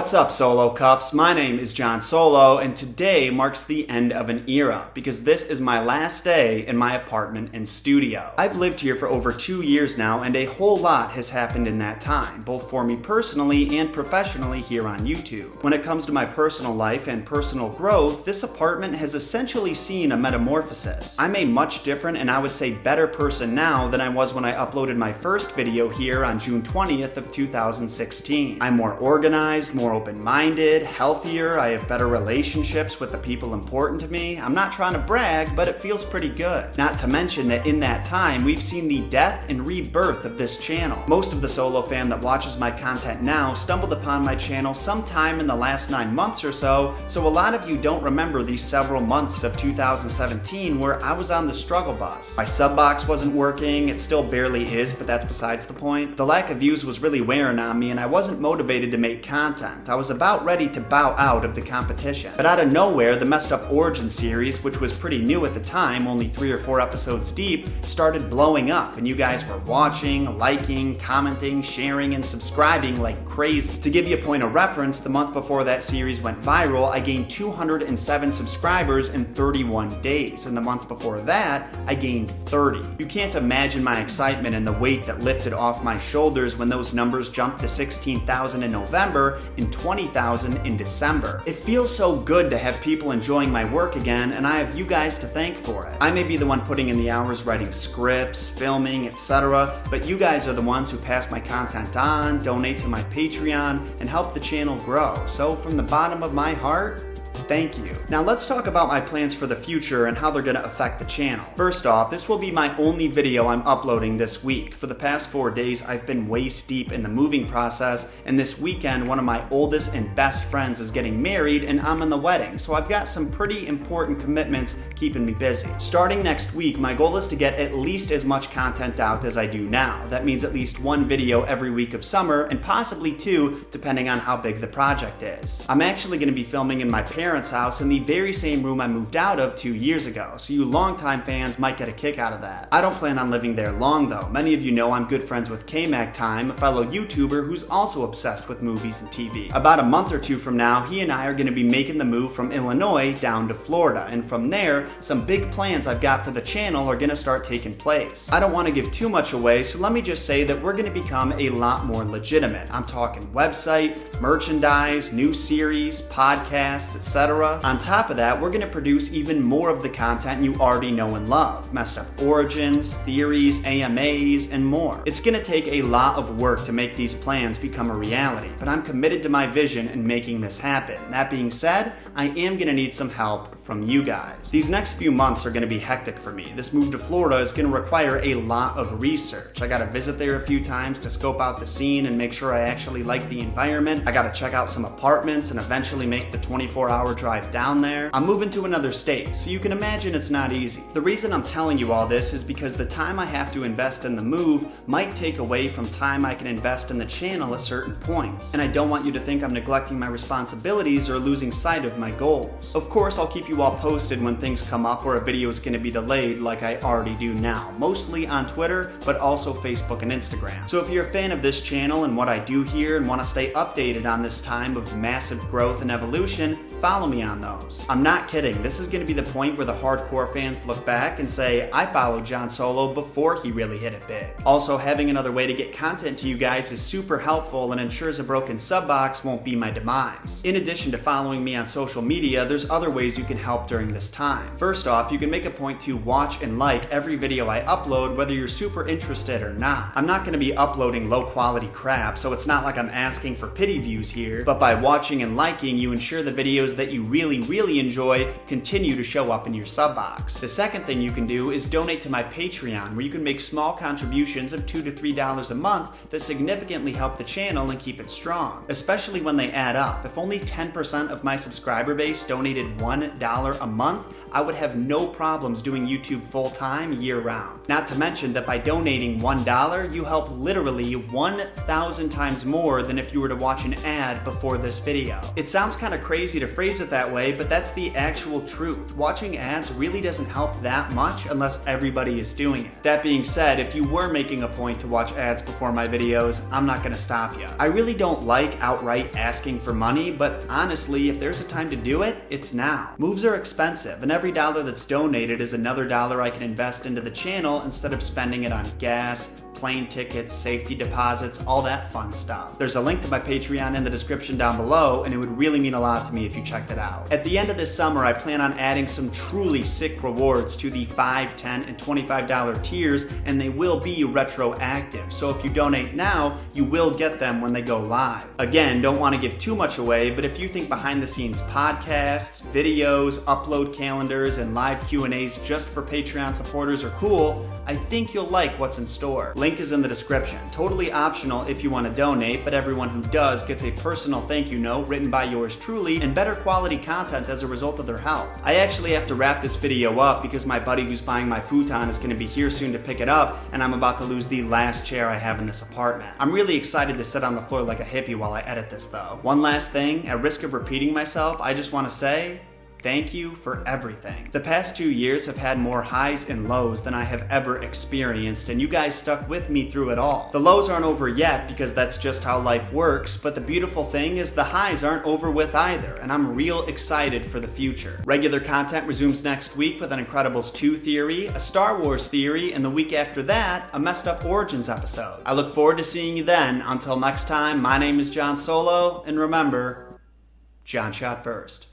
What's up, Solo Cups? My name is John Solo, and today marks the end of an era because this is my last day in my apartment and studio. I've lived here for over 2 years now, and a whole lot has happened in that time, both for me personally and professionally here on YouTube. When it comes to my personal life and personal growth, this apartment has essentially seen a metamorphosis. I'm a much different and I would say better person now than I was when I uploaded my first video here on June 20th of 2016. I'm more organized, more open-minded, healthier, I have better relationships with the people important to me. I'm not trying to brag, but it feels pretty good. Not to mention that in that time, we've seen the death and rebirth of this channel. Most of the Solo fam that watches my content now stumbled upon my channel sometime in the last 9 months or so a lot of you don't remember these several months of 2017 where I was on the struggle bus. My sub box wasn't working, it still barely is, but that's besides the point. The lack of views was really wearing on me and I wasn't motivated to make content. I was about ready to bow out of the competition. But out of nowhere, the Messed Up Origin series, which was pretty new at the time, only 3 or 4 episodes deep, started blowing up and you guys were watching, liking, commenting, sharing, and subscribing like crazy. To give you a point of reference, the month before that series went viral, I gained 207 subscribers in 31 days, and the month before that, I gained 30. You can't imagine my excitement and the weight that lifted off my shoulders when those numbers jumped to 16,000 in November and 20,000 in December. It feels so good to have people enjoying my work again, and I have you guys to thank for it. I may be the one putting in the hours writing scripts, filming, etc., but you guys are the ones who pass my content on, donate to my Patreon, and help the channel grow. So from the bottom of my heart, thank you. Now let's talk about my plans for the future and how they're going to affect the channel. First off, this will be my only video I'm uploading this week. For the past 4 days, I've been waist deep in the moving process, and this weekend, one of my oldest and best friends is getting married and I'm in the wedding, so I've got some pretty important commitments keeping me busy. Starting next week, my goal is to get at least as much content out as I do now. That means at least 1 video every week of summer, and possibly 2, depending on how big the project is. I'm actually going to be filming in my parents' house in the very same room I moved out of 2 years ago, so you longtime fans might get a kick out of that. I don't plan on living there long though. Many of you know I'm good friends with K-Mag Time, a fellow YouTuber who's also obsessed with movies and TV. About a month or 2 from now, he and I are going to be making the move from Illinois down to Florida, and from there, some big plans I've got for the channel are going to start taking place. I don't want to give too much away, so let me just say that we're going to become a lot more legitimate. I'm talking website, merchandise, new series, podcasts, etc. On top of that, we're going to produce even more of the content you already know and love. Messed Up Origins, theories, AMAs, and more. It's going to take a lot of work to make these plans become a reality, but I'm committed to my vision and making this happen. That being said, I am going to need some help from you guys. These next few months are going to be hectic for me. This move to Florida is going to require a lot of research. I got to visit there a few times to scope out the scene and make sure I actually like the environment. I got to check out some apartments and eventually make the 24-hour drive down there. I'm moving to another state, so you can imagine it's not easy. The reason I'm telling you all this is because the time I have to invest in the move might take away from time I can invest in the channel at certain points, and I don't want you to think I'm neglecting my responsibilities or losing sight of my goals. Of course, I'll keep you all posted when things come up or a video is going to be delayed like I already do now, mostly on Twitter, but also Facebook and Instagram. So if you're a fan of this channel and what I do here and want to stay updated on this time of massive growth and evolution, follow me on those. I'm not kidding, this is going to be the point where the hardcore fans look back and say, I followed John Solo before he really hit it big. Also, having another way to get content to you guys is super helpful and ensures a broken sub box won't be my demise. In addition to following me on social media, there's other ways you can help during this time. First off, you can make a point to watch and like every video I upload, whether you're super interested or not. I'm not going to be uploading low quality crap, so it's not like I'm asking for pity views here, but by watching and liking, you ensure the videos that you really enjoy continue to show up in your sub box. The second thing you can do is donate to my Patreon, where you can make small contributions of $2 to $3 a month that significantly help the channel and keep it strong, especially when they add up. If only 10% of my subscriber base donated $1 a month, I would have no problems doing YouTube full-time year-round. Not to mention that by donating $1, you help literally 1,000 times more than if you were to watch an ad before this video. It sounds kind of crazy to phrase it that way, but that's the actual truth. Watching ads really doesn't help that much unless everybody is doing it. That being said, if you were making a point to watch ads before my videos, I'm not gonna stop you. I really don't like outright asking for money, but honestly, if there's a time to do it, it's now. Moves are expensive, and every dollar that's donated is another dollar I can invest into the channel instead of spending it on gas, plane tickets, safety deposits, all that fun stuff. There's a link to my Patreon in the description down below, and it would really mean a lot to me if you checked it out. At the end of this summer, I plan on adding some truly sick rewards to the $5, $10, and $25 tiers, and they will be retroactive. So if you donate now, you will get them when they go live. Again, don't want to give too much away, but if you think behind the scenes podcasts, videos, upload calendars, and live Q&As just for Patreon supporters are cool, I think you'll like what's in store. Link is in the description. Totally optional if you want to donate, but everyone who does gets a personal thank you note written by yours truly and better quality content as a result of their help. I actually have to wrap this video up because my buddy who's buying my futon is going to be here soon to pick it up, and I'm about to lose the last chair I have in this apartment. I'm really excited to sit on the floor like a hippie while I edit this though. One last thing, at risk of repeating myself, I just want to say, thank you for everything. The past 2 years have had more highs and lows than I have ever experienced, and you guys stuck with me through it all. The lows aren't over yet because that's just how life works, but the beautiful thing is the highs aren't over with either, and I'm real excited for the future. Regular content resumes next week with an Incredibles 2 theory, a Star Wars theory, and the week after that, a Messed Up Origins episode. I look forward to seeing you then. Until next time, my name is John Solo, and remember, John shot first.